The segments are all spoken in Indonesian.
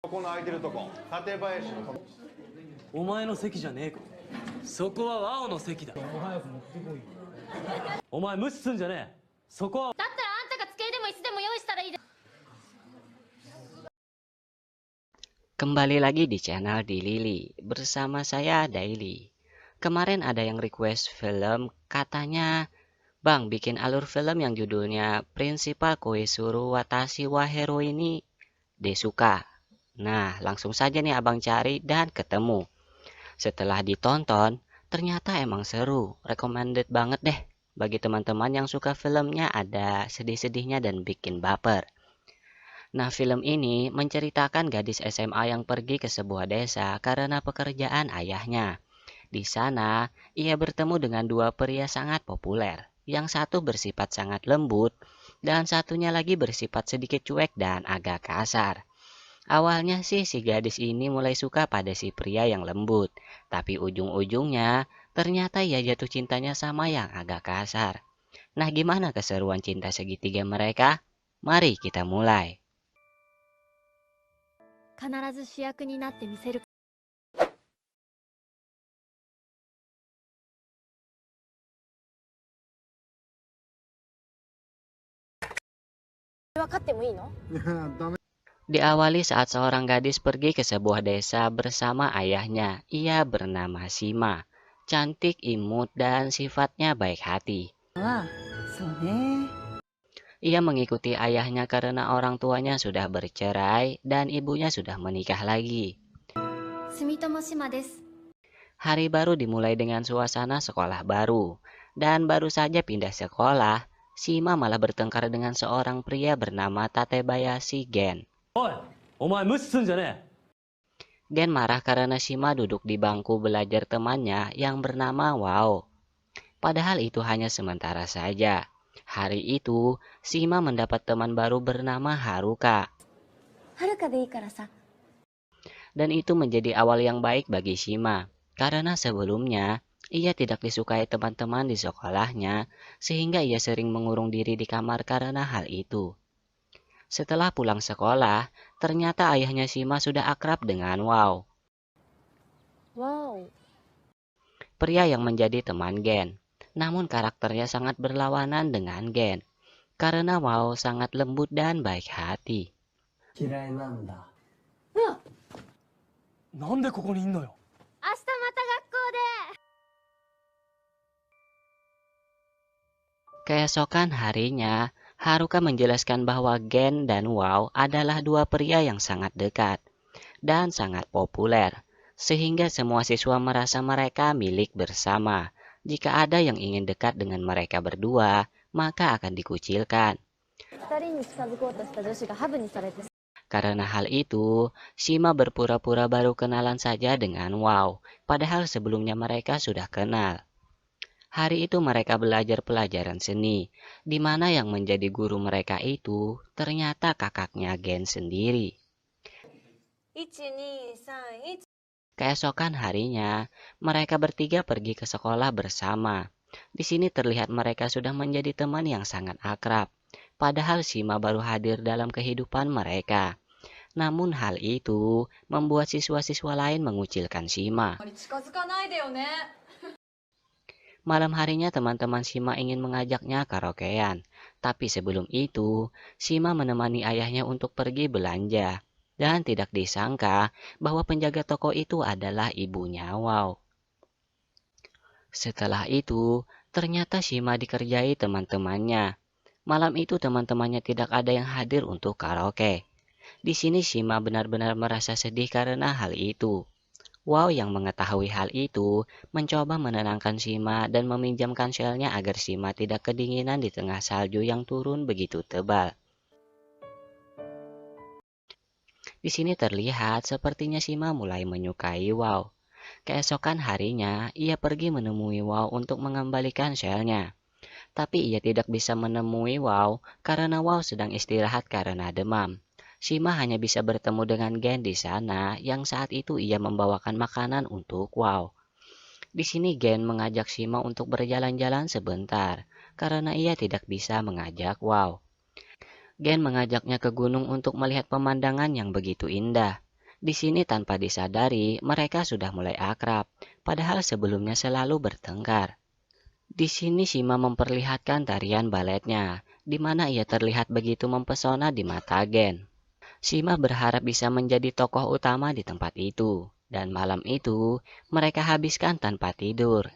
この空いてるとこ、館林のとこ。お前の席じゃねえか。そこはワオの席だ。お前無視すんじゃねえ。そこは。だったらあんたが机でも椅子でも用意したらいいです。 Kembali lagi di channel di Lili, bersama saya Daily. Kemarin ada yang request film, katanya, Bang bikin alur film yang judulnya Principal Koizuru Watashi wa Hero ini Desuka. Nah, langsung saja nih abang cari dan ketemu. Setelah ditonton, ternyata emang seru, recommended banget deh. Bagi teman-teman yang suka filmnya ada sedih-sedihnya dan bikin baper. Nah, film ini menceritakan gadis SMA yang pergi ke sebuah desa karena pekerjaan ayahnya. Di sana, ia bertemu dengan dua pria sangat populer. Yang satu bersifat sangat lembut, dan satunya lagi bersifat sedikit cuek dan agak kasar. Awalnya sih si gadis ini mulai suka pada si pria yang lembut. Tapi ujung-ujungnya, ternyata ia jatuh cintanya sama yang agak kasar. Nah, gimana keseruan cinta segitiga mereka? Mari kita mulai. 必ず主役になってみせる。分かってもいいの？ Diawali saat seorang gadis pergi ke sebuah desa bersama ayahnya. Ia bernama Shima. Cantik, imut, dan sifatnya baik hati. Ia mengikuti ayahnya karena orang tuanya sudah bercerai dan ibunya sudah menikah lagi. Sumitomo Shima desu. Hari baru dimulai dengan suasana sekolah baru. Dan baru saja pindah sekolah, Shima malah bertengkar dengan seorang pria bernama Tatebayashi Gen. おい、お前無視すんじゃねえ。 Gen marah karena Shima duduk di bangku belajar temannya yang bernama Wao. Padahal itu hanya sementara saja. Hari itu, Shima mendapat teman baru bernama Haruka. Haruka de ikara sa. Dan itu menjadi awal yang baik bagi Shima. Karena sebelumnya, ia tidak disukai teman-teman di sekolahnya, sehingga ia sering mengurung diri di kamar karena hal itu. Setelah pulang sekolah, ternyata ayahnya Shima sudah akrab dengan Wao. Wow. Pria yang menjadi teman Gen. Namun karakternya sangat berlawanan dengan Gen. Karena Wao sangat lembut dan baik hati. なんでここにいんのよ。明日また学校で。 Keesokan harinya, Haruka menjelaskan bahwa Gen dan Wao adalah dua pria yang sangat dekat dan sangat populer, sehingga semua siswa merasa mereka milik bersama. Jika ada yang ingin dekat dengan mereka berdua, maka akan dikucilkan. Karena hal itu, Shima berpura-pura baru kenalan saja dengan Wao, padahal sebelumnya mereka sudah kenal. Hari itu mereka belajar pelajaran seni, di mana yang menjadi guru mereka itu ternyata kakaknya Gen sendiri. Keesokan harinya, mereka bertiga pergi ke sekolah bersama. Di sini terlihat mereka sudah menjadi teman yang sangat akrab, padahal Shima baru hadir dalam kehidupan mereka. Namun hal itu membuat siswa-siswa lain mengucilkan Shima. Malam harinya teman-teman Shima ingin mengajaknya karaokean. Tapi sebelum itu, Shima menemani ayahnya untuk pergi belanja. Dan tidak disangka bahwa penjaga toko itu adalah ibunya Wao. Setelah itu, ternyata Shima dikerjai teman-temannya. Malam itu teman-temannya tidak ada yang hadir untuk karaoke. Di sini Shima benar-benar merasa sedih karena hal itu. Wao yang mengetahui hal itu mencoba menenangkan Shima dan meminjamkan shellnya agar Shima tidak kedinginan di tengah salju yang turun begitu tebal. Di sini terlihat sepertinya Shima mulai menyukai Wao. Keesokan harinya, ia pergi menemui Wao untuk mengembalikan shellnya. Tapi ia tidak bisa menemui Wao karena Wao sedang istirahat karena demam. Shima hanya bisa bertemu dengan Gen di sana yang saat itu ia membawakan makanan untuk Wao. Di sini Gen mengajak Shima untuk berjalan-jalan sebentar karena ia tidak bisa mengajak Wao. Gen mengajaknya ke gunung untuk melihat pemandangan yang begitu indah. Di sini tanpa disadari, mereka sudah mulai akrab, padahal sebelumnya selalu bertengkar. Di sini Shima memperlihatkan tarian baletnya, di mana ia terlihat begitu mempesona di mata Gen. Shima berharap bisa menjadi tokoh utama di tempat itu, dan malam itu mereka habiskan tanpa tidur.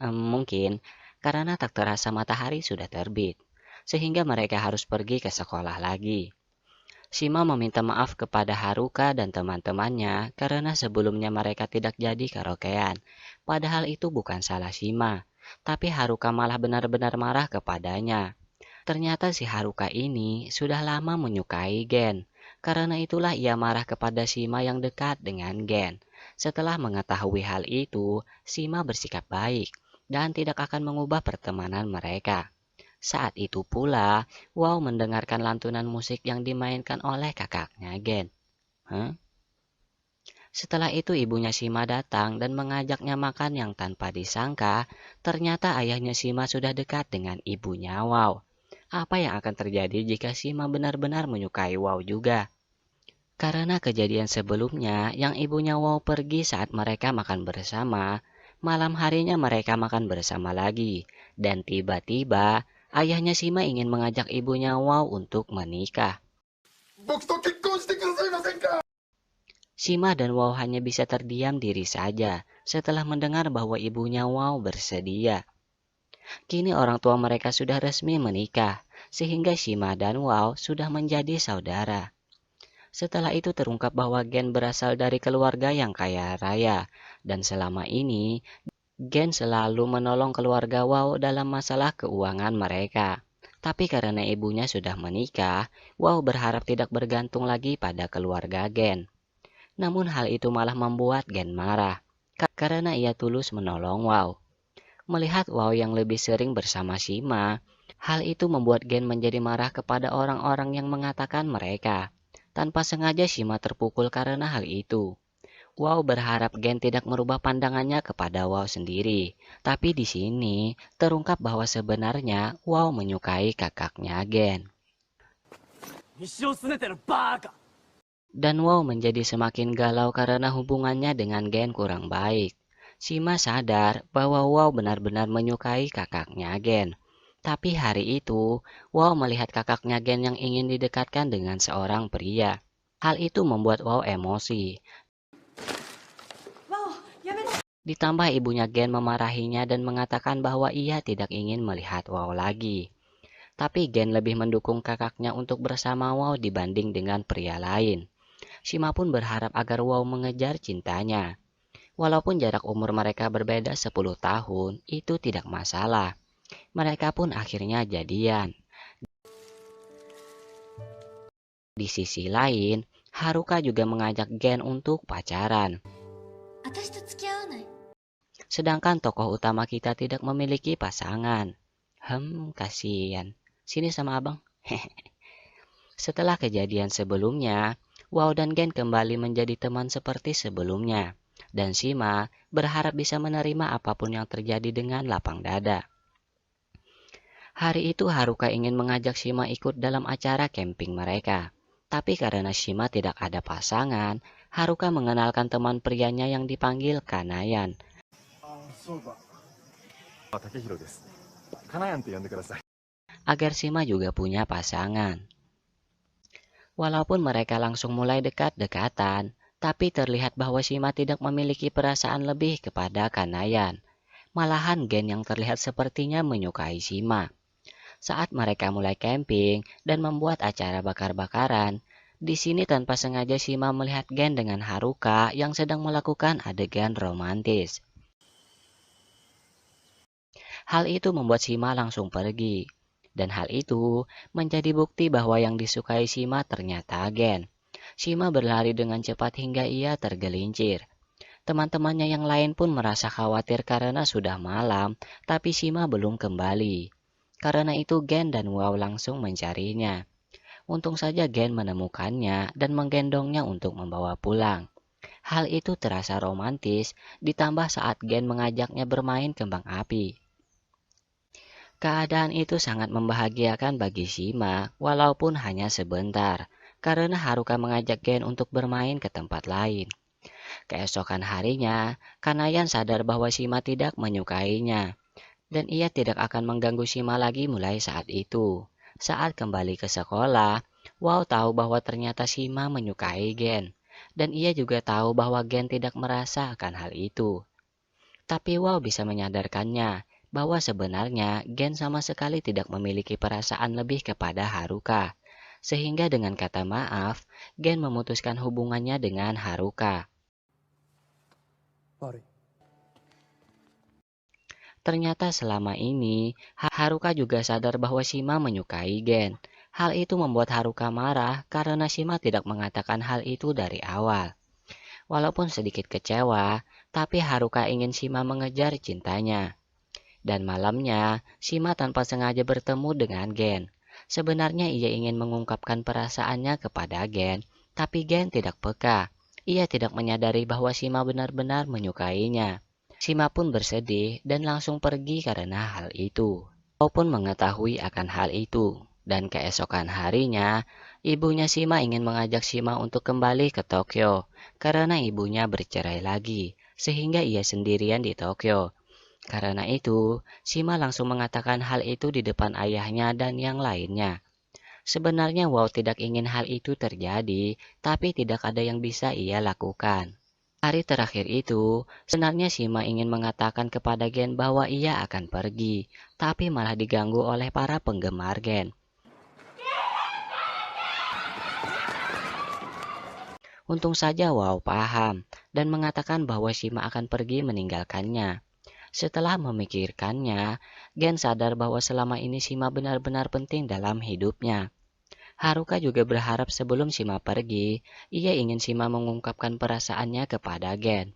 Mungkin karena tak terasa matahari sudah terbit, sehingga mereka harus pergi ke sekolah lagi. Shima meminta maaf kepada Haruka dan teman-temannya karena sebelumnya mereka tidak jadi karaokean. Padahal itu bukan salah Shima, tapi Haruka malah benar-benar marah kepadanya. Ternyata si Haruka ini sudah lama menyukai Gen. Karena itulah ia marah kepada Shima yang dekat dengan Gen. Setelah mengetahui hal itu, Shima bersikap baik dan tidak akan mengubah pertemanan mereka. Saat itu pula, Wow mendengarkan lantunan musik yang dimainkan oleh kakaknya Gen. Setelah itu ibunya Shima datang dan mengajaknya makan yang tanpa disangka, ternyata ayahnya Shima sudah dekat dengan ibunya Wow. Apa yang akan terjadi jika Shima benar-benar menyukai Wow juga? Karena kejadian sebelumnya yang ibunya Wow pergi saat mereka makan bersama, malam harinya mereka makan bersama lagi. Dan tiba-tiba, ayahnya Shima ingin mengajak ibunya Wow untuk menikah. Shima dan Wow hanya bisa terdiam diri saja setelah mendengar bahwa ibunya Wow bersedia. Kini orang tua mereka sudah resmi menikah, sehingga Shima dan Wow sudah menjadi saudara. Setelah itu terungkap bahwa Gen berasal dari keluarga yang kaya raya, dan selama ini Gen selalu menolong keluarga Wow dalam masalah keuangan mereka. Tapi karena ibunya sudah menikah, Wow berharap tidak bergantung lagi pada keluarga Gen. Namun hal itu malah membuat Gen marah, karena ia tulus menolong Wow. Melihat Wow yang lebih sering bersama Shima, hal itu membuat Gen menjadi marah kepada orang-orang yang mengatakan mereka. Tanpa sengaja Shima terpukul karena hal itu. Wow berharap Gen tidak merubah pandangannya kepada Wow sendiri. Tapi di sini terungkap bahwa sebenarnya Wow menyukai kakaknya Gen. Dan Wow menjadi semakin galau karena hubungannya dengan Gen kurang baik. Shima sadar bahwa Wow benar-benar menyukai kakaknya Gen. Tapi hari itu, Wow melihat kakaknya Gen yang ingin didekatkan dengan seorang pria. Hal itu membuat Wow emosi. Ditambah ibunya Gen memarahinya dan mengatakan bahwa ia tidak ingin melihat Wow lagi. Tapi Gen lebih mendukung kakaknya untuk bersama Wow dibanding dengan pria lain. Shima pun berharap agar Wow mengejar cintanya. Walaupun jarak umur mereka berbeda 10 tahun, itu tidak masalah. Mereka pun akhirnya jadian. Di sisi lain, Haruka juga mengajak Gen untuk pacaran. Sedangkan tokoh utama kita tidak memiliki pasangan. Kasihan. Sini sama abang. Setelah kejadian sebelumnya, Wow dan Gen kembali menjadi teman seperti sebelumnya. Dan Shima berharap bisa menerima apapun yang terjadi dengan lapang dada. Hari itu Haruka ingin mengajak Shima ikut dalam acara camping mereka. Tapi karena Shima tidak ada pasangan, Haruka mengenalkan teman prianya yang dipanggil Kanayan. Agar Shima juga punya pasangan. Walaupun mereka langsung mulai dekat-dekatan, tapi terlihat bahwa Shima tidak memiliki perasaan lebih kepada Kanayan. Malahan Gen yang terlihat sepertinya menyukai Shima. Saat mereka mulai camping dan membuat acara bakar-bakaran, di sini tanpa sengaja Shima melihat Gen dengan Haruka yang sedang melakukan adegan romantis. Hal itu membuat Shima langsung pergi. Dan hal itu menjadi bukti bahwa yang disukai Shima ternyata Gen. Shima berlari dengan cepat hingga ia tergelincir. Teman-temannya yang lain pun merasa khawatir karena sudah malam, tapi Shima belum kembali. Karena itu Gen dan Wow langsung mencarinya. Untung saja Gen menemukannya dan menggendongnya untuk membawa pulang. Hal itu terasa romantis, ditambah saat Gen mengajaknya bermain kembang api. Keadaan itu sangat membahagiakan bagi Shima, walaupun hanya sebentar. karena Haruka mengajak Gen untuk bermain ke tempat lain. Keesokan harinya, Kanayan sadar bahwa Shima tidak menyukainya, dan ia tidak akan mengganggu Shima lagi mulai saat itu. Saat kembali ke sekolah, Wow tahu bahwa ternyata Shima menyukai Gen, dan ia juga tahu bahwa Gen tidak merasa akan hal itu. Tapi Wow bisa menyadarkannya bahwa sebenarnya Gen sama sekali tidak memiliki perasaan lebih kepada Haruka. Sehingga dengan kata maaf, Gen memutuskan hubungannya dengan Haruka. 悪い Ternyata selama ini, Haruka juga sadar bahwa Shima menyukai Gen. Hal itu membuat Haruka marah karena Shima tidak mengatakan hal itu dari awal. Walaupun sedikit kecewa, tapi Haruka ingin Shima mengejar cintanya. Dan malamnya, Shima tanpa sengaja bertemu dengan Gen. Sebenarnya ia ingin mengungkapkan perasaannya kepada Gen, tapi Gen tidak peka. Ia tidak menyadari bahwa Shima benar-benar menyukainya. Shima pun bersedih dan langsung pergi karena hal itu. Walaupun mengetahui akan hal itu, dan keesokan harinya, ibunya Shima ingin mengajak Shima untuk kembali ke Tokyo, karena ibunya bercerai lagi, sehingga ia sendirian di Tokyo. Karena itu, Shima langsung mengatakan hal itu di depan ayahnya dan yang lainnya. Sebenarnya Wow tidak ingin hal itu terjadi, tapi tidak ada yang bisa ia lakukan. Hari terakhir itu, sebenarnya Shima ingin mengatakan kepada Gen bahwa ia akan pergi, tapi malah diganggu oleh para penggemar Gen. Untung saja Wow paham dan mengatakan bahwa Shima akan pergi meninggalkannya. Setelah memikirkannya, Gen sadar bahwa selama ini Shima benar-benar penting dalam hidupnya. Haruka juga berharap sebelum Shima pergi, ia ingin Shima mengungkapkan perasaannya kepada Gen.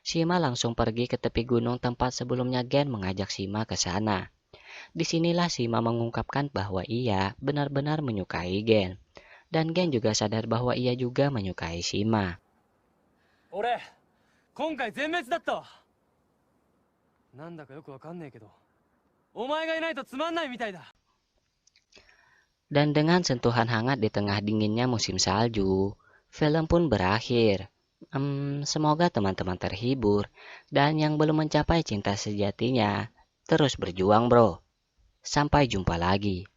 Shima langsung pergi ke tepi gunung tempat sebelumnya Gen mengajak Shima ke sana. Disinilah Shima mengungkapkan bahwa ia benar-benar menyukai Gen. Dan Gen juga sadar bahwa ia juga menyukai Shima. 俺今回全滅だったわなんだかよくわかんねえけどお前がいないとつまんないみたいだ Dan dengan sentuhan hangat di tengah dinginnya musim salju, film pun berakhir. Semoga teman-teman terhibur, dan yang belum mencapai cinta sejatinya, terus berjuang bro. Sampai jumpa lagi.